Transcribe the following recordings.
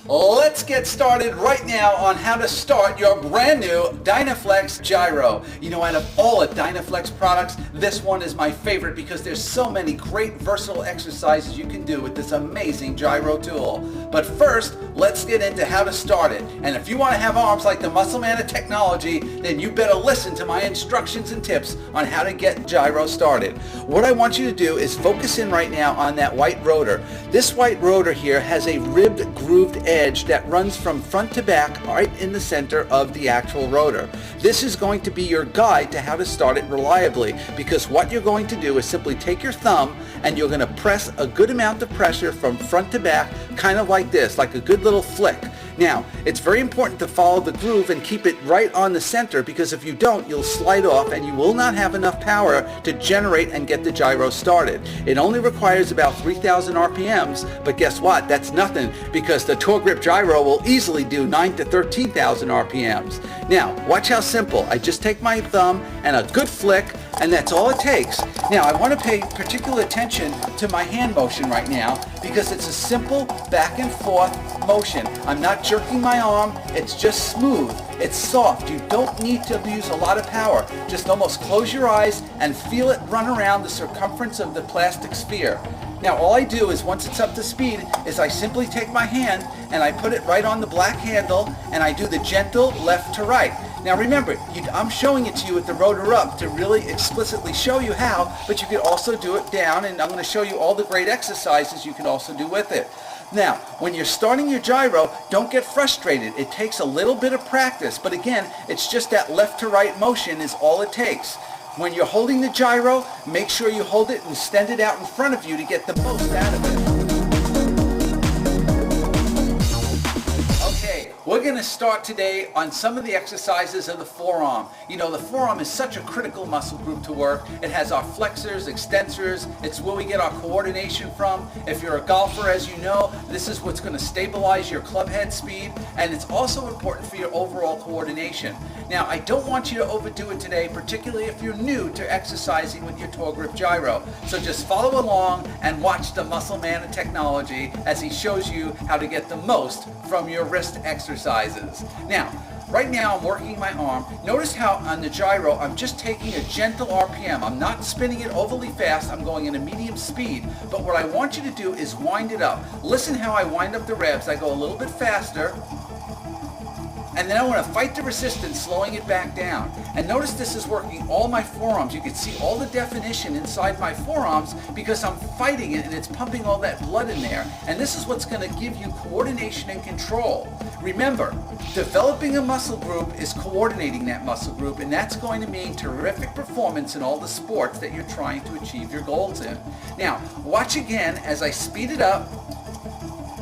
Let's get started right now on how to start your brand new Dynaflex Gyro. You know, out of all the Dynaflex products, this one is my favorite because there's so many great versatile exercises you can do with this amazing gyro tool. But first, let's get into how to start it. And if you want to have arms like the Muscle Man of technology, then you better listen to my instructions and tips on how to get gyro started. What I want you to do is focus in right now on that white rotor. This white rotor here has a ribbed, grooved edge that runs from front to back right in the center of the actual rotor. This is going to be your guide to how to start it reliably, because what you're going to do is simply take your thumb and you're going to press a good amount of pressure from front to back, kind of like this, like a good little flick. Now, it's very important to follow the groove and keep it right on the center, because if you don't, you'll slide off and you will not have enough power to generate and get the gyro started. It only requires about 3,000 RPMs, but guess what? That's nothing, because the TourGrip gyro will easily do 9,000 to 13,000 RPMs. Now, watch how simple. I just take my thumb and a good flick, and that's all it takes. Now, I want to pay particular attention to my hand motion right now, because it's a simple back and forth motion. I'm not jerking my arm, it's just smooth, it's soft. You don't need to use a lot of power. Just almost close your eyes and feel it run around the circumference of the plastic sphere. Now, all I do is, once it's up to speed, is I simply take my hand and I put it right on the black handle and I do the gentle left to right. Now remember, I'm showing it to you with the rotor up to really explicitly show you how, but you can also do it down, and I'm going to show you all the great exercises you can also do with it. Now, when you're starting your gyro, don't get frustrated. It takes a little bit of practice, but again, it's just that left to right motion is all it takes. When you're holding the gyro, make sure you hold it and extend it out in front of you to get the most out of it. We're going to start today on some of the exercises of the forearm. You know, the forearm is such a critical muscle group to work. It has our flexors, extensors. It's where we get our coordination from. If you're a golfer, as you know, this is what's going to stabilize your club head speed, and it's also important for your overall coordination. Now, I don't want you to overdo it today, particularly if you're new to exercising with your TourGrip gyro. So just follow along and watch the Muscle Man of technology as he shows you how to get the most from your wrist exercises. Now, right now I'm working my arm. Notice how on the gyro I'm just taking a gentle RPM. I'm not spinning it overly fast. I'm going in a medium speed. But what I want you to do is wind it up. Listen how I wind up the revs. I go a little bit faster, and then I want to fight the resistance, slowing it back down. And notice this is working all my forearms. You can see all the definition inside my forearms because I'm fighting it and it's pumping all that blood in there. And this is what's going to give you coordination and control. Remember, developing a muscle group is coordinating that muscle group, and that's going to mean terrific performance in all the sports that you're trying to achieve your goals in. Now, watch again as I speed it up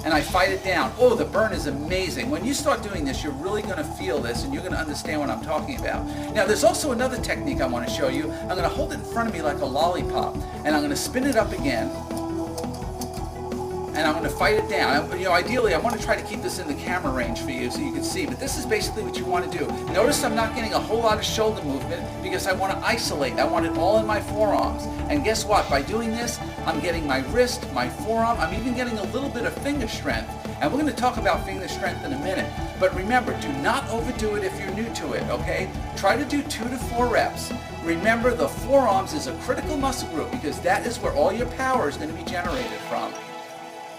and I fight it down. Oh, the burn is amazing. When you start doing this, you're really going to feel this and you're going to understand what I'm talking about. Now, there's also another technique I want to show you. I'm going to hold it in front of me like a lollipop, and I'm going to spin it up again, and I'm going to fight it down. You know, ideally, I want to try to keep this in the camera range for you so you can see, but this is basically what you want to do. Notice I'm not getting a whole lot of shoulder movement because I want to isolate. I want it all in my forearms. And guess what? By doing this, I'm getting my wrist, my forearm, I'm even getting a little bit of finger strength. And we're going to talk about finger strength in a minute. But remember, do not overdo it if you're new to it, okay? Try to do 2 to 4 reps. Remember, the forearms is a critical muscle group because that is where all your power is going to be generated from.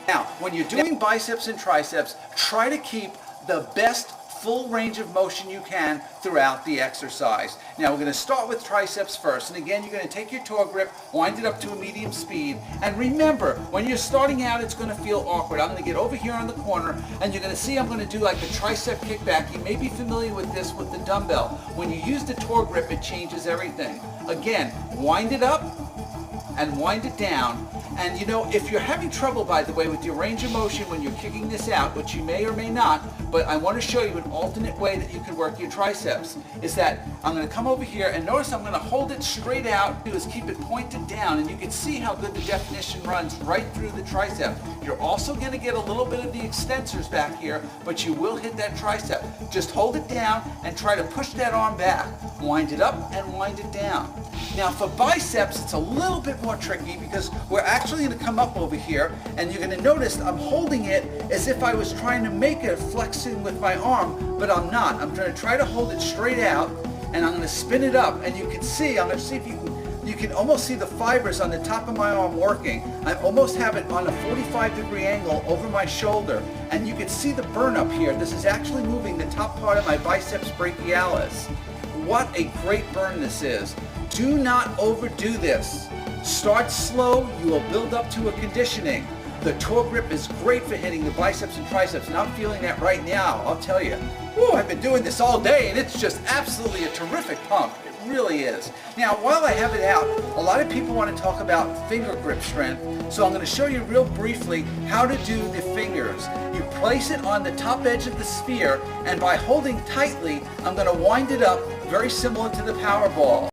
Now, when you're doing biceps and triceps, try to keep the best full range of motion you can throughout the exercise. Now, we're going to start with triceps first. And again, you're going to take your TourGrip, wind it up to a medium speed. And remember, when you're starting out, it's going to feel awkward. I'm going to get over here on the corner, and you're going to see I'm going to do like a tricep kickback. You may be familiar with this with the dumbbell. When you use the TourGrip, it changes everything. Again, wind it up and wind it down. And you know, if you're having trouble, by the way, with your range of motion when you're kicking this out, which you may or may not, but I want to show you an alternate way that you can work your triceps, is that I'm going to come over here and notice I'm going to hold it straight out. Do is keep it pointed down, and you can see how good the definition runs right through the tricep. You're You're also going to get a little bit of the extensors back here, but you will hit that tricep. Just hold it down and try to push that arm back. Wind it up and wind it down. Now for biceps, it's a little bit more tricky because we're actually going to come up over here, and you're going to notice I'm holding it as if I was trying to make a flexing with my arm, but I'm not. I'm going to try to hold it straight out, and I'm going to spin it up, and you can see, I'm going to see if you can almost see the fibers on the top of my arm working. I almost have it on a 45-degree angle over my shoulder, and you can see the burn up here. This is actually moving the top part of my biceps brachialis. What a great burn this is. Do not overdo this. Start slow, you will build up to a conditioning. The TourGrip is great for hitting the biceps and triceps, and I'm feeling that right now, I'll tell you. Woo, I've been doing this all day, and it's just absolutely a terrific pump. It really is. Now, while I have it out, a lot of people want to talk about finger grip strength, so I'm going to show you real briefly how to do the fingers. You place it on the top edge of the sphere, and by holding tightly, I'm going to wind it up very similar to the Powerball.